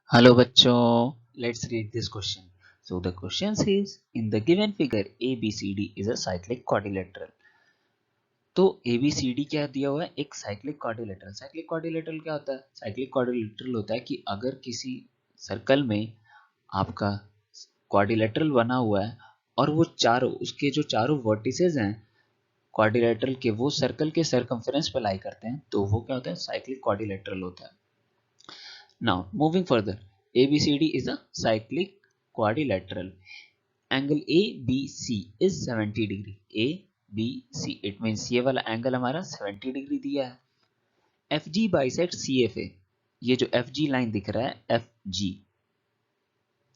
Hello बच्चों, let's read this question. So the question says in the given figure ABCD is a cyclic quadrilateral. तो ABCD क्या दिया हुआ है? एक साइक्लिक क्वाड्रिलेटरल. साइक्लिक क्वाड्रिलेटरल क्या होता है? साइक्लिक क्वाड्रिलेटरल होता है कि अगर किसी सर्कल में आपका क्वाड्रिलेटरल बना हुआ है और वो चारों उसके जो चारों वर्टिसेस हैं क्वाड्रिलेटरल के वो सर्कल के सर्कमफेरेंस पे लाई करते हैं तो वो क्या होता है? साइक्लिक क्वाड्रिलेटरल होता है. Now, moving further, ABCD is a cyclic quadrilateral. Angle ABC is 70 degree. ABC, it means ये वाला एंगल हमारा 70 डिग्री दिया है. FG bisects CFA. ये जो FG लाइन दिख रहा है FG,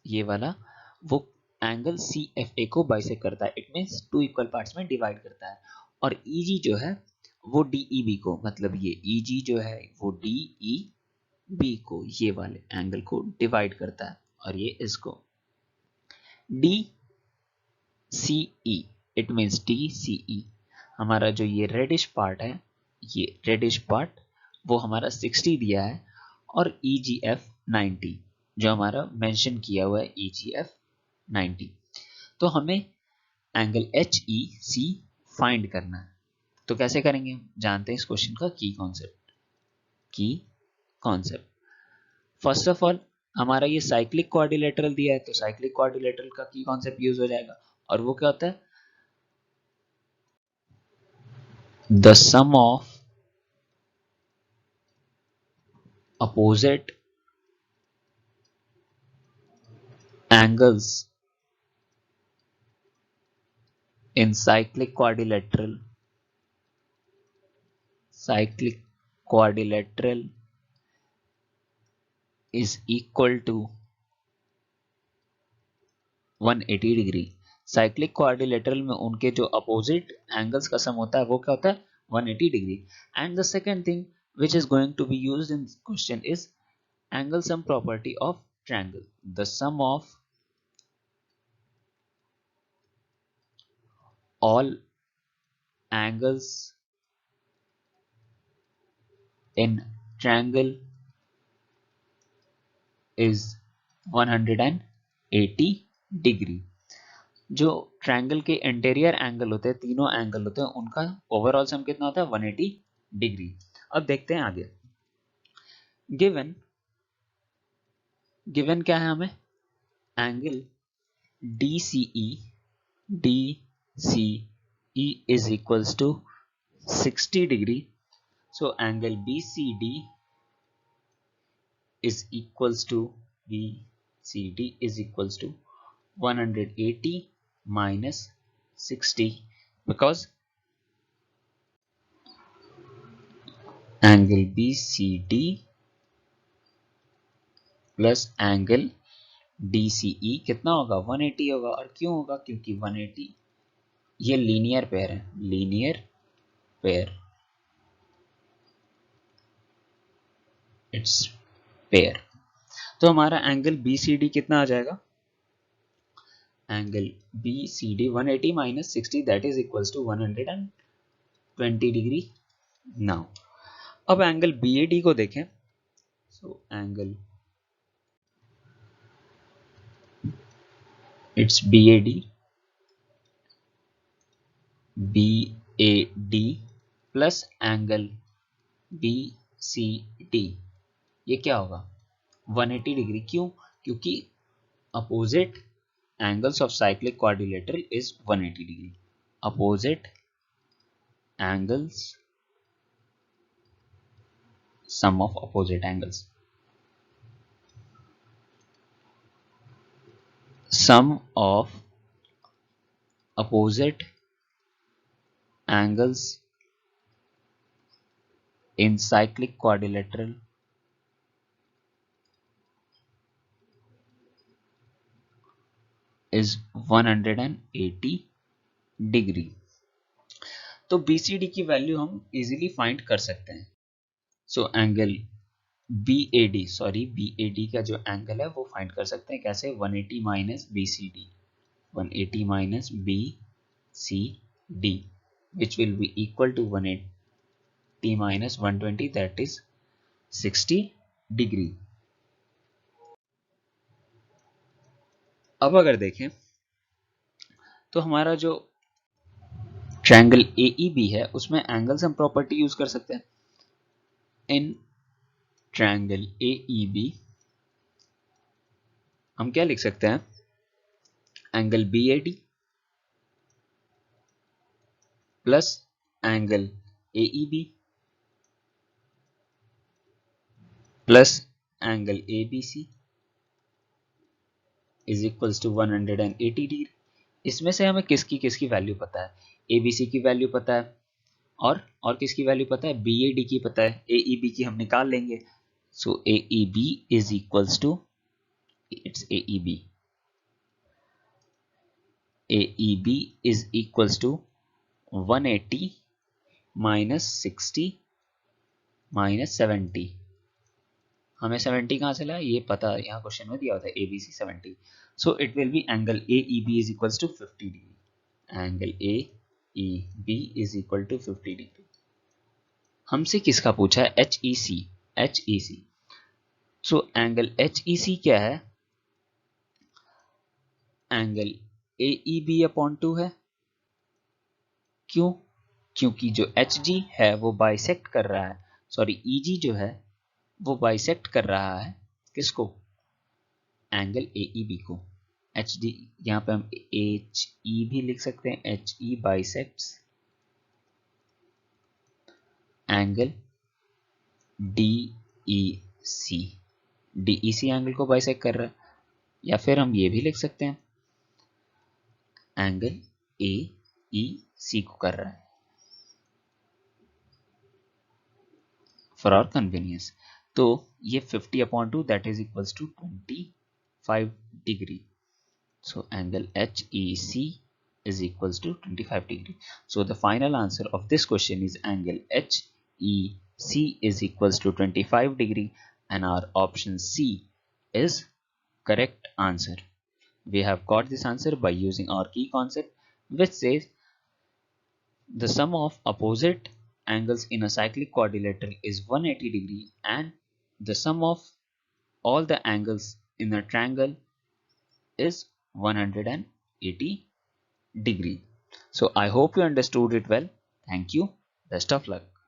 ये वाला वो एंगल CFA को बाइसेक्ट करता है. It means two equal parts में डिवाइड करता है. और EG जो है वो DEB को, मतलब ये EG जो है वो DEB को, ये वाले एंगल को डिवाइड करता है. और ये इसको DCE, इट मीन्स DCE हमारा जो ये रेडिश पार्ट है, ये रेडिश पार्ट वो हमारा 60 दिया है. और EGF 90 जो हमारा मेंशन किया हुआ है EGF 90. तो हमें एंगल HEC फाइंड करना है. तो कैसे करेंगे? जानते हैं इस क्वेश्चन का की कॉन्सेप्ट. फर्स्ट ऑफ ऑल हमारा ये साइक्लिक क्वाड्रिलेटरल दिया है तो साइक्लिक क्वाड्रिलेटरल का की कॉन्सेप्ट यूज हो जाएगा. और वो क्या होता है? The sum of opposite angles in cyclic quadrilateral is equal to 180 degree. Cyclic quadrilateral में उनके जो अपोजिट एंगल्स का सम होता है वो क्या होता है? 180 degree. And the second thing which is going to be used in this question is angle sum property of triangle. The sum of all angles in triangle is 180 degree. जो triangle के interior angle होते हैं, तीनों angle होते हैं, उनका overall सम कितना होता है? 180 डिग्री. अब देखते हैं आगे. गिवन क्या है हमें? Angle DCE is equals to 60 degree. So angle BCD is equals to 180 minus 60 because angle BCD plus angle DCE कितना होगा? 180 होगा. और क्यों होगा? क्योंकि 180 ये लीनियर पेयर है. Linear pair, it's pair. तो हमारा एंगल BCD कितना आ जाएगा? Angle BCD 180 minus 60 that is equals to 120 degree. Now अब एंगल BAD को देखें. So angle it's BAD plus angle BCD, ये क्या होगा? 180 डिग्री. क्यों? क्योंकि opposite angles of cyclic quadrilateral is 180 degree. Opposite angles, sum of opposite angles, sum of opposite angles in cyclic quadrilateral is 180 degree. तो BCD की value हम easily find कर सकते हैं. सो एंगल BAD का जो एंगल है वो फाइंड कर सकते हैं. कैसे? 180 minus BCD, 180 minus BCD which will be equal to 180 minus 120 that is 60 degree. अब अगर देखें तो हमारा जो ट्रायंगल AEB है उसमें एंगल्स हम प्रॉपर्टी यूज कर सकते हैं। इन ट्रायंगल AEB हम क्या लिख सकते हैं, angle BAD plus angle AEB plus angle ABC is equals to 180 degree. इसमें से हमें किसकी वैल्यू पता है, ABC की वैल्यू पता है और किसकी वैल्यू पता है, BAD की पता है, AEB की हम निकाल लेंगे। So AEB is equals to, it's AEB is equals to 180 minus 60 minus 70। हमें 70 कहाँ से लाया, ये पता है, यहाँ क्वेश्चन में दिया होता है ABC 70। So it will be angle AEB is equals to 50 degree. Angle AEB is equal to 50 degree. हमसे किसका पूछा है, HEC। सो एंगल HEC क्या है, एंगल AEB अपॉन 2 है। क्यों, क्योंकि जो HG है वो बाइसेक्ट कर रहा है, सॉरी EG जो है वो बाइसेक्ट कर रहा है किसको, एंगल AEB को। HD यहाँ पे हम HE भी लिख सकते हैं, HE bisects angle DEC। DEC angle को बाइसेक्ट कर रहा है, या फिर हम ये भी लिख सकते हैं एंगल AEC को कर रहा है, फॉर आवर कन्वीनियंस। तो ये 50 upon 2 that is equals to 25 degree. So angle HEC is equals to 25 degree. So the final answer of this question is angle HEC is equals to 25 degree, and our option C is correct answer. We have got this answer by using our key concept, which says the sum of opposite angles in a cyclic quadrilateral is 180 degree, and the sum of all the angles in a triangle is 180 degree. So I hope you understood it well. Thank you. Best of luck.